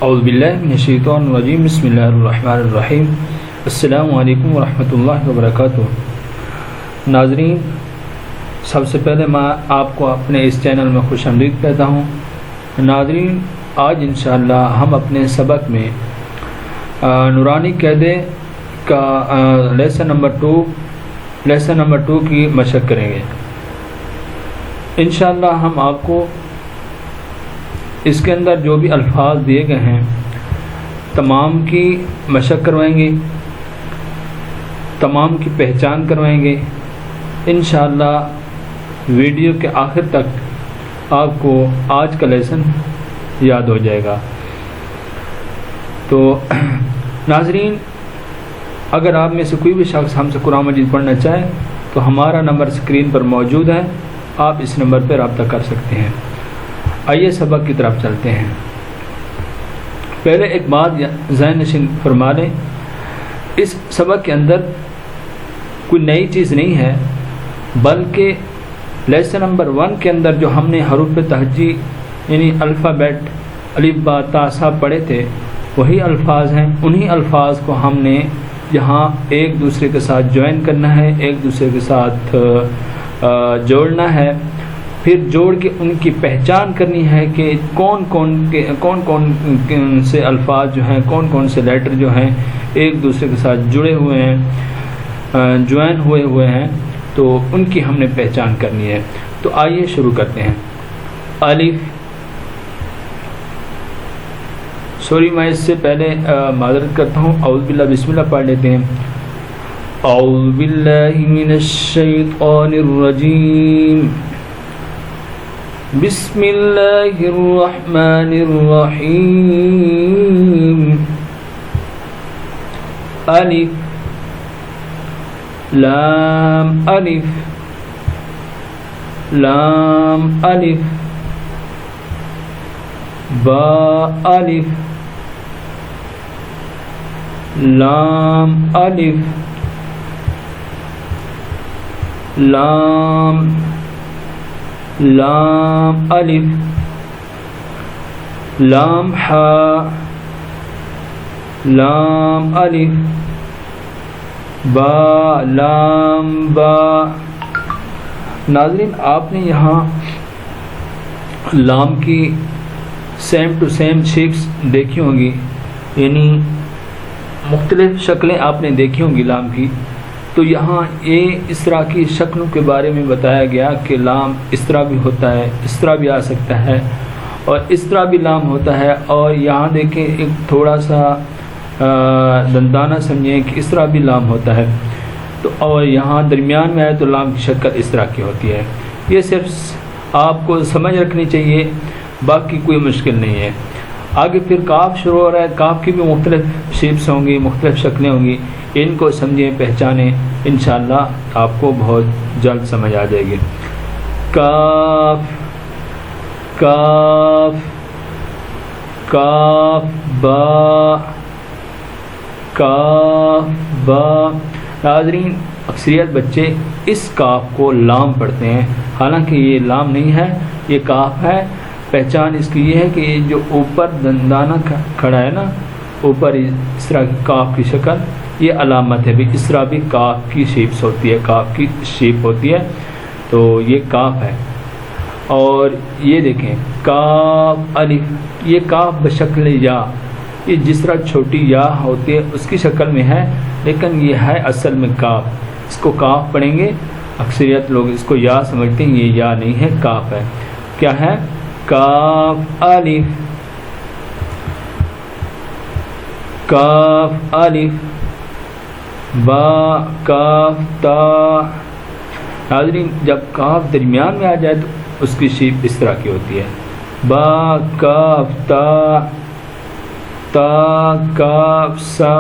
اعوذ باللہ من الشیطان الرجیم بسم اللہ الرحمن الرحیم السلام علیکم ورحمۃ اللہ وبرکاتہ۔ ناظرین، سب سے پہلے میں آپ کو اپنے اس چینل میں خوش آمدید کہتا ہوں۔ ناظرین، آج انشاءاللہ ہم اپنے سبق میں نورانی قاعدے کا لیسن نمبر 2 کی مشق کریں گے۔ انشاءاللہ ہم آپ کو اس کے اندر جو بھی الفاظ دیے گئے ہیں تمام کی مشق کروائیں گے، تمام کی پہچان کروائیں گے۔ انشاءاللہ ویڈیو کے آخر تک آپ کو آج کا لیسن یاد ہو جائے گا۔ تو ناظرین، اگر آپ میں سے کوئی بھی شخص ہم سے قرآن مجید پڑھنا چاہے تو ہمارا نمبر اسکرین پر موجود ہے، آپ اس نمبر پر رابطہ کر سکتے ہیں۔ آئیے سبق کی طرف چلتے ہیں۔ پہلے ایک بات ذہن نشین فرما لیں، اس سبق کے اندر کوئی نئی چیز نہیں ہے، بلکہ لیسن نمبر 1 کے اندر جو ہم نے حروف تہجی یعنی الفابیٹ الف با تا سا پڑھے تھے وہی الفاظ ہیں۔ انہی الفاظ کو ہم نے یہاں ایک دوسرے کے ساتھ جوائن کرنا ہے، ایک دوسرے کے ساتھ جوڑنا ہے، پھر جوڑ کے ان کی پہچان کرنی ہے کہ کون کون سے الفاظ جو ہیں، کون کون سے لیٹر جو ہیں ایک دوسرے کے ساتھ جڑے ہوئے ہیں، جوائن ہوئے ہیں، تو ان کی ہم نے پہچان کرنی ہے۔ تو آئیے شروع کرتے ہیں۔ الف، سوری میں اس سے پہلے معذرت کرتا ہوں، اعوذ باللہ بسم اللہ پڑھ لیتے ہیں۔ اعوذ باللہ من الشیطان الرجیم، بسم اللہ الرحمن الرحیم۔ الف، لام الف، لام الف، با الف، لام الف، لام لام الف، لام حا، لام الف، با لام با۔ ناظرین، آپ نے یہاں لام کی سیم ٹو سیم شیپس دیکھی ہوں گی، یعنی مختلف شکلیں آپ نے دیکھی ہوں گی لام کی۔ تو یہاں یہ اس طرح کی شکلوں کے بارے میں بتایا گیا کہ لام اس طرح بھی ہوتا ہے، اس طرح بھی آ سکتا ہے، اور اس طرح بھی لام ہوتا ہے، اور یہاں دیکھیں ایک تھوڑا سا دندانہ سمجھیں کہ اس طرح بھی لام ہوتا ہے، تو اور یہاں درمیان میں آئے تو لام کی شکل اس طرح کی ہوتی ہے۔ یہ صرف آپ کو سمجھ رکھنی چاہیے، باقی کوئی مشکل نہیں ہے۔ آگے پھر کاف شروع ہو رہا ہے، کاف کی بھی مختلف شیپس ہوں گی، مختلف شکلیں ہوں گی، ان کو سمجھیں، پہچانیں، انشاءاللہ آپ کو بہت جلد سمجھ آ جائے گی۔ کاف، کاف، کاف با، کاف با۔ ناظرین، اکثریت بچے اس کاف کو لام پڑھتے ہیں، حالانکہ یہ لام نہیں ہے، یہ کاف ہے۔ پہچان اس کی یہ ہے کہ یہ جو اوپر دندانہ کھڑا ہے نا، اوپر اس طرح کی کاف کی شکل، یہ علامت ہے بھی، اس طرح بھی کاف کی شیپس ہوتی ہے، کاف کی شیپ ہوتی ہے، تو یہ کاف ہے۔ اور یہ دیکھیں کاف الف، یہ کاف بشکل یا، یہ جس طرح چھوٹی یا ہوتی ہے اس کی شکل میں ہے، لیکن یہ ہے اصل میں کاف۔ اس کو کاف پڑھیں گے، اکثریت لوگ اس کو یا سمجھتے ہیں، یہ یا نہیں ہے، کاف ہے۔ کیا ہے؟ کاف الف، کاف الف، با کاف تا۔ ناظرین، جب کاف درمیان میں آ جائے تو اس کی شیپ اس طرح کی ہوتی ہے، با کاف تا، تا کاف سا،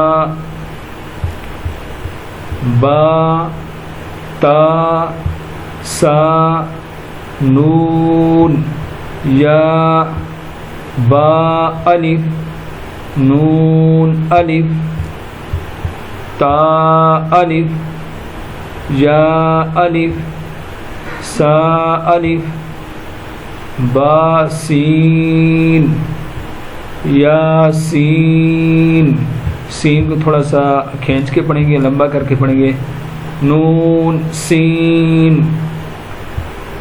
با تا سا نون، یا با الف، نون الف، تا الف، یا الف، سا الف، با سین، یاسین، سین کو تھوڑا سا کھینچ کے پڑھیں گے، لمبا کر کے پڑھیں گے. نون سین،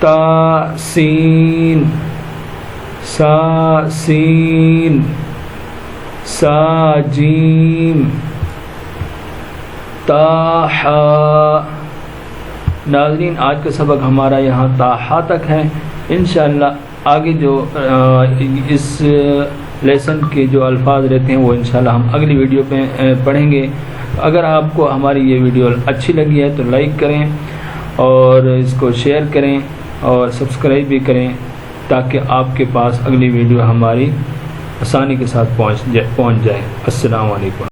تا سین، سا سین، سا جیم، تا حا. ناظرین آج کا سبق ہمارا یہاں تا حا تک ہے. انشاءاللہ آگے جو اس لیسن کے جو الفاظ رہتے ہیں وہ انشاءاللہ ہم اگلی ویڈیو پہ پڑھیں گے. اگر آپ کو ہماری یہ ویڈیو اچھی لگی ہے تو لائک کریں اور اس کو شیئر کریں اور سبسکرائب بھی کریں تاکہ آپ کے پاس اگلی ویڈیو ہماری آسانی کے ساتھ پہنچ جائے. السلام علیکم.